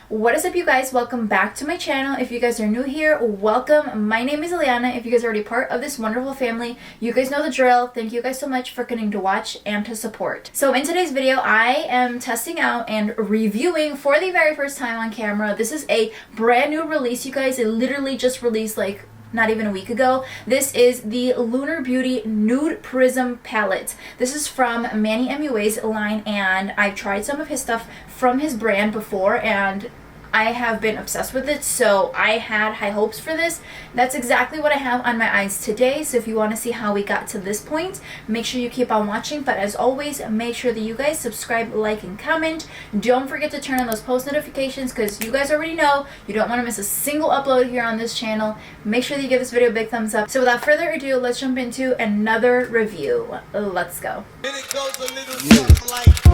What is up, you guys? Welcome back to my channel. If you guys are new here, welcome. My name is Iliana. If you guys are already part of this wonderful family, you guys know the drill. Thank you guys so much for continuing to watch and to support. So in today's video, I am testing out and reviewing for the very first time on camera. This is a brand new release, you guys. It literally just released like not even a week ago. This is the Lunar Beauty Nude Prism palette. This is from Manny MUA's line, and I've tried some of his stuff from his brand before and I have been obsessed with it, so I had high hopes for this. That's exactly what I have on my eyes today. So if you want to see how we got to this point, make sure you keep on watching. But as always, make sure that you guys subscribe, like, and comment. Don't forget to turn on those post notifications because you guys already know you don't want to miss a single upload here on this channel. Make sure that you give this video a big thumbs up. So without further ado, let's jump into another review. Let's go. And it goes a little something like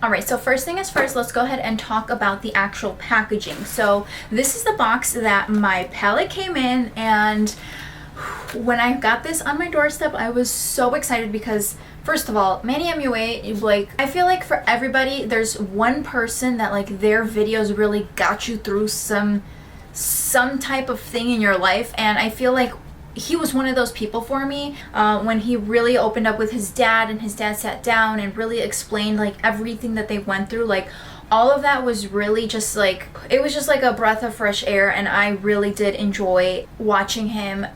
Alright, so first thing is first, let's go ahead and talk about the actual packaging. So this is the box that my palette came in, and when I got this on my doorstep, I was so excited because first of all, Manny MUA, like, I feel like for everybody, there's one person that like their videos really got you through some type of thing in your life, and I feel like he was one of those people for me when he really opened up with his dad, and his dad sat down and really explained like everything that they went through. Like all of that was really just like, it was just like a breath of fresh air, and I really did enjoy watching him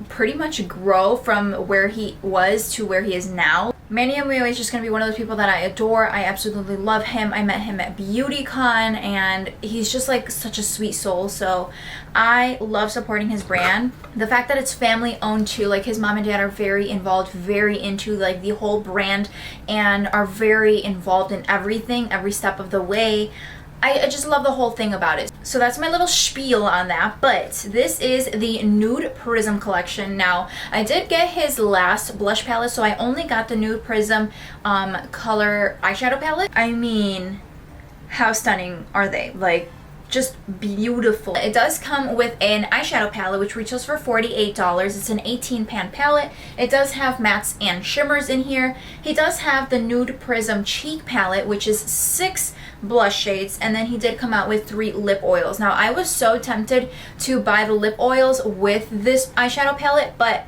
pretty much grow from where he was to where he is now. Manny MUA is just going to be one of those people that I adore. I absolutely love him. I met him at BeautyCon, and he's just like such a sweet soul. So I love supporting his brand. The fact that it's family owned too, like his mom and dad are very involved, very into like the whole brand, and are very involved in everything, every step of the way. I just love the whole thing about it. So that's my little spiel on that. But this is the Nude Prism collection. Now, I did get his last blush palette, so I only got the Nude Prism color eyeshadow palette. I mean, how stunning are they? Like, just beautiful. It does come with an eyeshadow palette which retails for $48. It's an 18 pan palette. It does have mattes and shimmers in here. He does have the Nude Prism cheek palette, which is 6 blush shades, and then he did come out with 3 lip oils. Now I was so tempted to buy the lip oils with this eyeshadow palette, but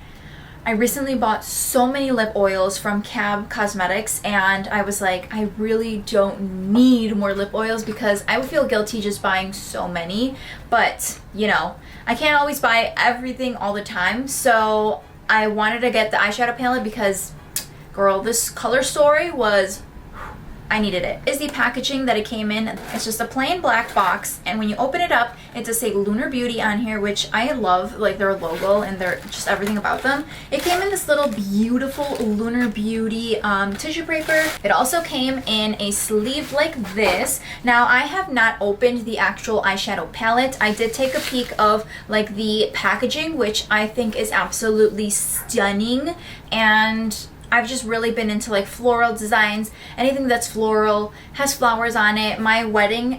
I recently bought so many lip oils from Cab Cosmetics, and I was like, I really don't need more lip oils because I would feel guilty just buying so many. But you know, I can't always buy everything all the time, so I wanted to get the eyeshadow palette because girl, this color story was, I needed it. Is the packaging that it came in. It's just a plain black box, and when you open it up, it does say Lunar Beauty on here, which I love, like their logo and their just everything about them. It came in this little beautiful Lunar Beauty tissue paper. It also came in a sleeve like this. Now I have not opened the actual eyeshadow palette. I did take a peek of like the packaging, which I think is absolutely stunning, and I've just really been into like floral designs. Anything that's floral, has flowers on it. My wedding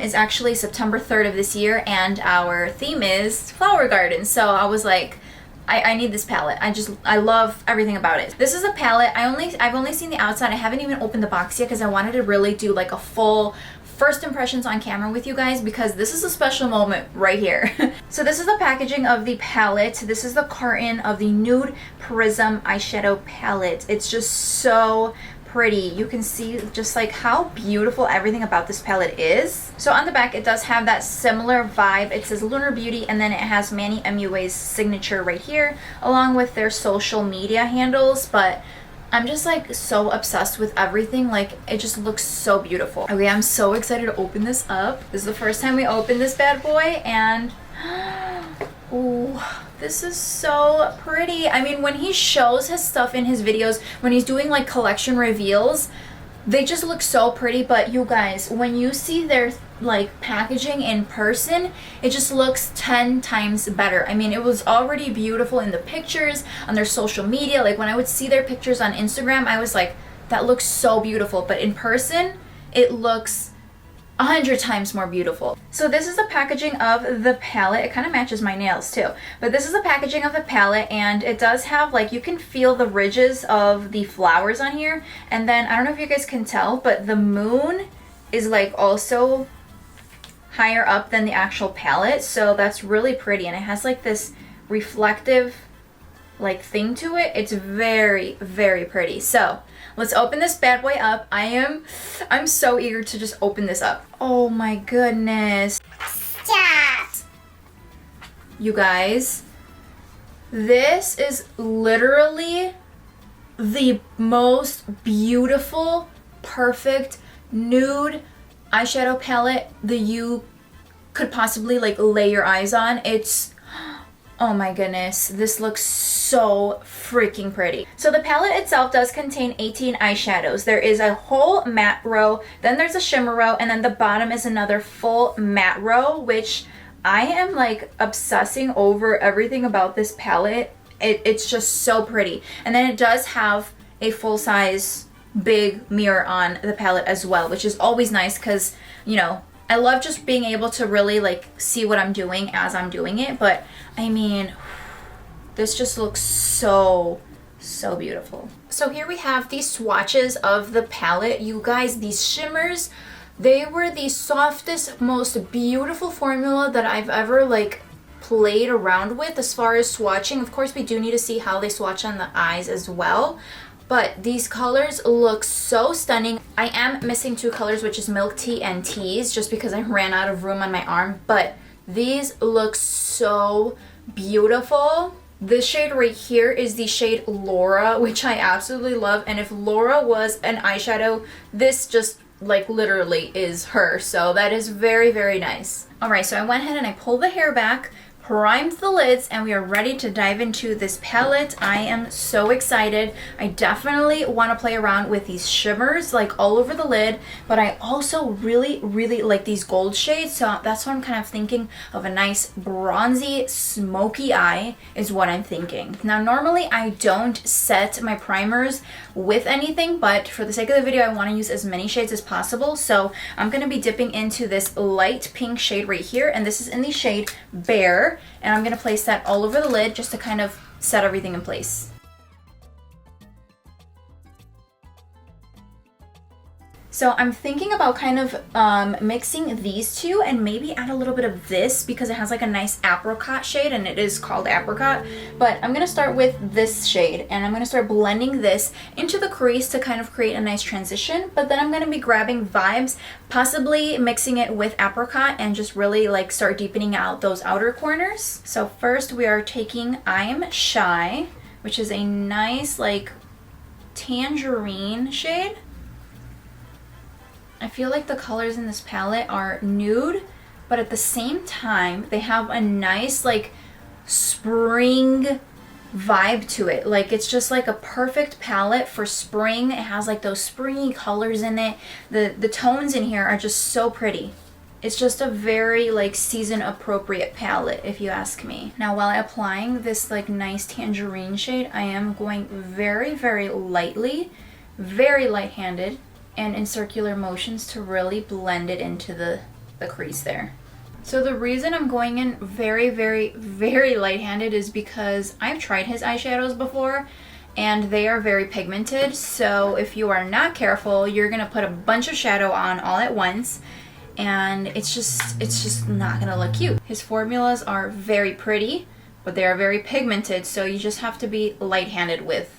is actually September 3rd of this year, and our theme is flower garden. So I was like, I need this palette. I love everything about it. This is a palette. I've only seen the outside. I haven't even opened the box yet because I wanted to really do like a full first impressions on camera with you guys, because this is a special moment right here. So this is the packaging of the palette. This is the carton of the Nude Prism eyeshadow palette. It's just so pretty. You can see just like how beautiful everything about this palette is. So on the back, it does have that similar vibe. It says Lunar Beauty, and then it has Manny MUA's signature right here, along with their social media handles. But I'm just like so obsessed with everything. Like, it just looks so beautiful. Okay, I'm so excited to open this up. This is the first time we open this bad boy, and ooh, this is so pretty. I mean, when he shows his stuff in his videos, when he's doing like collection reveals, they just look so pretty. But you guys, when you see their like packaging in person, it just looks 10 times better. I mean, it was already beautiful in the pictures on their social media. Like when I would see their pictures on Instagram, I was like, that looks so beautiful. But in person, it looks 100 times more beautiful. So this is the packaging of the palette. It kind of matches my nails too, but this is the packaging of the palette, and it does have, like, you can feel the ridges of the flowers on here, and then I don't know if you guys can tell, but the moon is like also higher up than the actual palette, so that's really pretty, and it has like this reflective like thing to it. It's very, very pretty. So let's open this bad boy up. I'm so eager to just open this up. Oh my goodness. Stop. You guys, this is literally the most beautiful, perfect nude eyeshadow palette that you could possibly like lay your eyes on. It's, oh my goodness, this looks so freaking pretty. So the palette itself does contain 18 eyeshadows. There is a whole matte row, then there's a shimmer row, and then the bottom is another full matte row, which I am like obsessing over everything about this palette. It's just so pretty. And then it does have a full-size big mirror on the palette as well, which is always nice because, you know, I love just being able to really like see what I'm doing as I'm doing it. But I mean, this just looks so beautiful. So here we have these swatches of the palette. You guys, these shimmers, they were the softest, most beautiful formula that I've ever like played around with as far as swatching. Of course, we do need to see how they swatch on the eyes as well. But these colors look so stunning. I am missing two colors, which is Milk Tea and Tease, just because I ran out of room on my arm. But these look so beautiful. This shade right here is the shade Laura, which I absolutely love. And if Laura was an eyeshadow, this just like literally is her. So that is very, very nice. All right, so I went ahead and I pulled the hair back, primed the lids, and we are ready to dive into this palette. I am so excited. I definitely want to play around with these shimmers like all over the lid, but I also really, really like these gold shades, so that's what I'm kind of thinking of. A nice bronzy smoky eye is what I'm thinking. Now normally I don't set my primers with anything, but for the sake of the video I want to use as many shades as possible, so I'm going to be dipping into this light pink shade right here, and this is in the shade Bear. And I'm going to place that all over the lid just to kind of set everything in place. So I'm thinking about kind of mixing these two and maybe add a little bit of this because it has like a nice apricot shade and it is called apricot. But I'm going to start with this shade and I'm going to start blending this into the crease to kind of create a nice transition. But then I'm going to be grabbing Vibes, possibly mixing it with apricot and just really like start deepening out those outer corners. So first we are taking I'm Shy, which is a nice like tangerine shade. I feel like the colors in this palette are nude, but at the same time, they have a nice like spring vibe to it. Like it's just like a perfect palette for spring. It has like those springy colors in it. The tones in here are just so pretty. It's just a very like season appropriate palette if you ask me. Now while applying this like nice tangerine shade, I am going very, very lightly, very light-handed, and in circular motions to really blend it into the crease there. So the reason I'm going in very, very, very light-handed is because I've tried his eyeshadows before and they are very pigmented. So if you are not careful, you're gonna put a bunch of shadow on all at once and it's just not gonna look cute. His formulas are very pretty, but they are very pigmented, so you just have to be light-handed with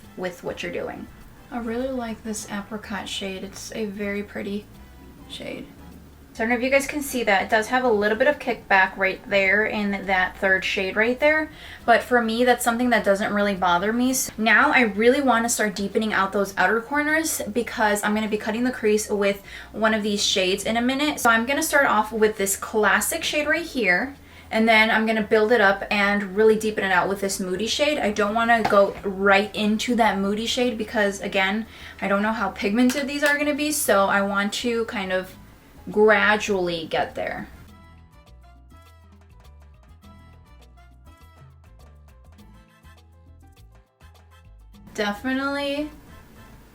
what you're doing. I really like this apricot shade. It's a very pretty shade. So I don't know if you guys can see that. It does have a little bit of kickback right there in that third shade right there. But for me, that's something that doesn't really bother me. So now I really want to start deepening out those outer corners because I'm going to be cutting the crease with one of these shades in a minute. So I'm going to start off with this classic shade right here. And then I'm going to build it up and really deepen it out with this moody shade. I don't want to go right into that moody shade because, again, I don't know how pigmented these are going to be. So I want to kind of gradually get there. Definitely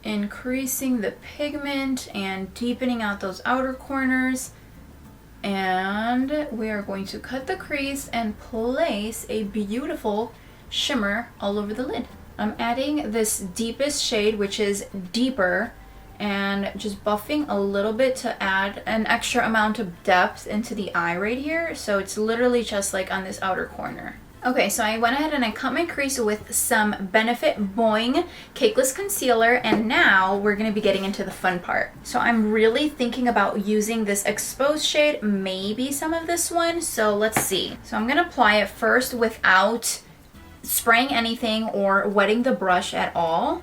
increasing the pigment and deepening out those outer corners. And we are going to cut the crease and place a beautiful shimmer all over the lid. I'm adding this deepest shade, which is deeper, and just buffing a little bit to add an extra amount of depth into the eye right here. So it's literally just like on this outer corner. Okay, so I went ahead and I cut my crease with some Benefit Boing Cakeless Concealer, and now we're going to be getting into the fun part. So I'm really thinking about using this exposed shade, maybe some of this one, so let's see. So I'm going to apply it first without spraying anything or wetting the brush at all.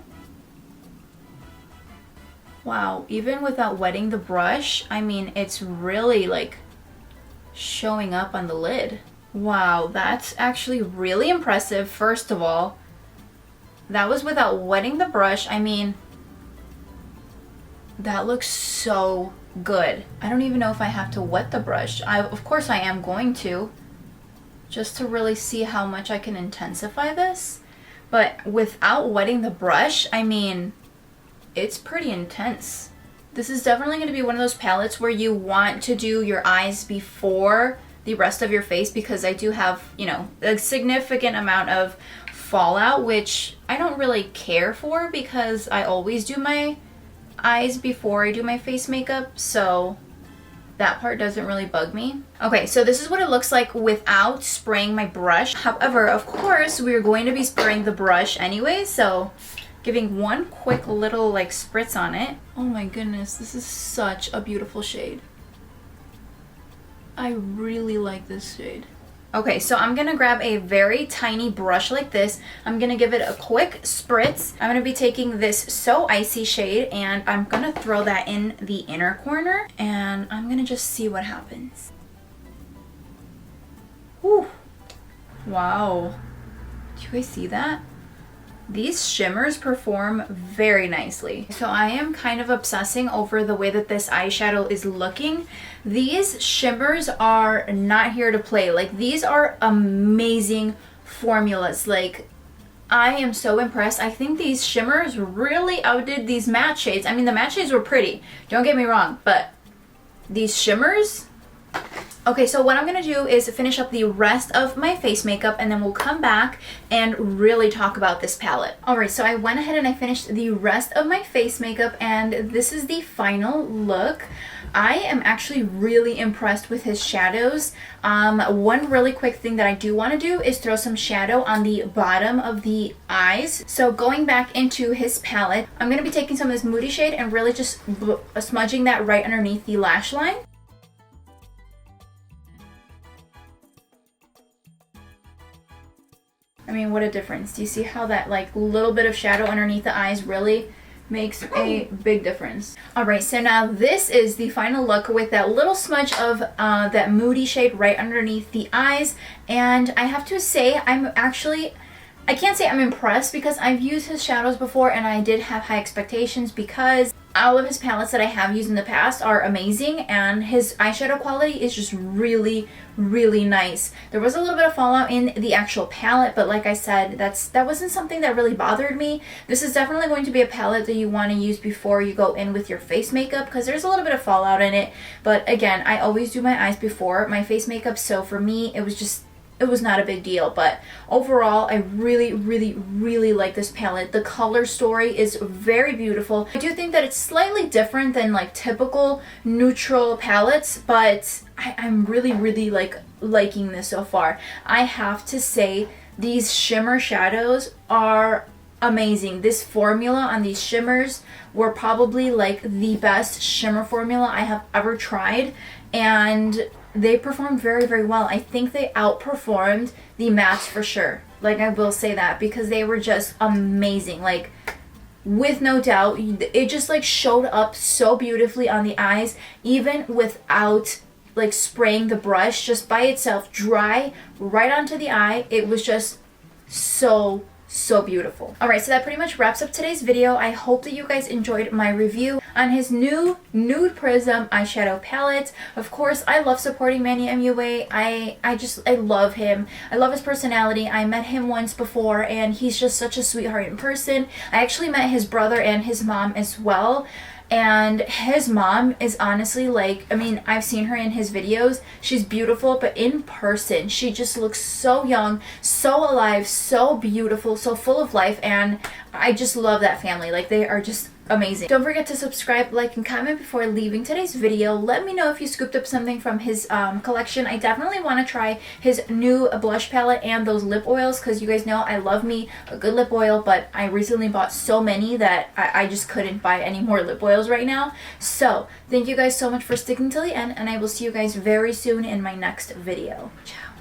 Wow, even without wetting the brush, I mean, it's really like showing up on the lid. Wow, that's actually really impressive. First of all, that was without wetting the brush. I mean, that looks so good. I don't even know if I have to wet the brush. Of course I am going to, just to really see how much I can intensify this. But without wetting the brush, I mean, it's pretty intense. This is definitely going to be one of those palettes where you want to do your eyes before the rest of your face, because I do have, you know, a significant amount of fallout, which I don't really care for because I always do my eyes before I do my face makeup, so that part doesn't really bug me. Okay, so this is what it looks like without spraying my brush. However, of course, we're going to be spraying the brush anyway, so giving one quick little like spritz on it. Oh my goodness, this is such a beautiful shade. I really like this shade. Okay, so I'm gonna grab a very tiny brush like this. I'm gonna give it a quick spritz. I'm gonna be taking this So Icy shade and I'm gonna throw that in the inner corner and I'm gonna just see what happens. Whew. Wow. Do you guys see that? These shimmers perform very nicely. So I am kind of obsessing over the way that this eyeshadow is looking. These shimmers are not here to play. Like, these are amazing formulas. Like, I am so impressed. I think these shimmers really outdid these matte shades. I mean, the matte shades were pretty, don't get me wrong, but these shimmers. Okay, so what I'm going to do is finish up the rest of my face makeup and then we'll come back and really talk about this palette. Alright, so I went ahead and I finished the rest of my face makeup and this is the final look. I am actually really impressed with his shadows. One really quick thing that I do want to do is throw some shadow on the bottom of the eyes. So going back into his palette, I'm going to be taking some of this Moody shade and really just smudging that right underneath the lash line. I mean, what a difference. Do you see how that like little bit of shadow underneath the eyes really makes a big difference? Alright, so now this is the final look with that little smudge of that Moody shade right underneath the eyes. And I have to say, I can't say I'm impressed because I've used his shadows before and I did have high expectations because all of his palettes that I have used in the past are amazing and his eyeshadow quality is just really, really nice. There was a little bit of fallout in the actual palette, but like I said, that wasn't something that really bothered me. This is definitely going to be a palette that you want to use before you go in with your face makeup because there's a little bit of fallout in it. But again, I always do my eyes before my face makeup, so for me, it was not a big deal. But overall, I really, really, really like this palette. The color story is very beautiful. I do think that it's slightly different than like typical neutral palettes, but I'm really, really liking this so far. I have to say, these shimmer shadows are amazing. This formula on these shimmers were probably like the best shimmer formula I have ever tried, and they performed very, very well. I think they outperformed the mattes for sure. Like, I will say that because they were just amazing. Like, with no doubt, it just like showed up so beautifully on the eyes, even without like spraying the brush, just by itself, dry right onto the eye. It was just so beautiful. Alright, so that pretty much wraps up today's video. I hope that you guys enjoyed my review on his new Nude Prism eyeshadow palette. Of course, I love supporting Manny MUA. I love him. I love his personality. I met him once before and he's just such a sweetheart in person. I actually met his brother and his mom as well. And his mom is honestly like, I mean, I've seen her in his videos. She's beautiful, but in person, she just looks so young, so alive, so beautiful, so full of life. And I just love that family. Like, they are just amazing. Don't forget to subscribe, like, and comment before leaving today's video. Let me know if you scooped up something from his collection. I definitely want to try his new blush palette and those lip oils, because you guys know I love me a good lip oil, but I recently bought so many that I just couldn't buy any more lip oils right now. So thank you guys so much for sticking till the end, and I will see you guys very soon in my next video. Ciao.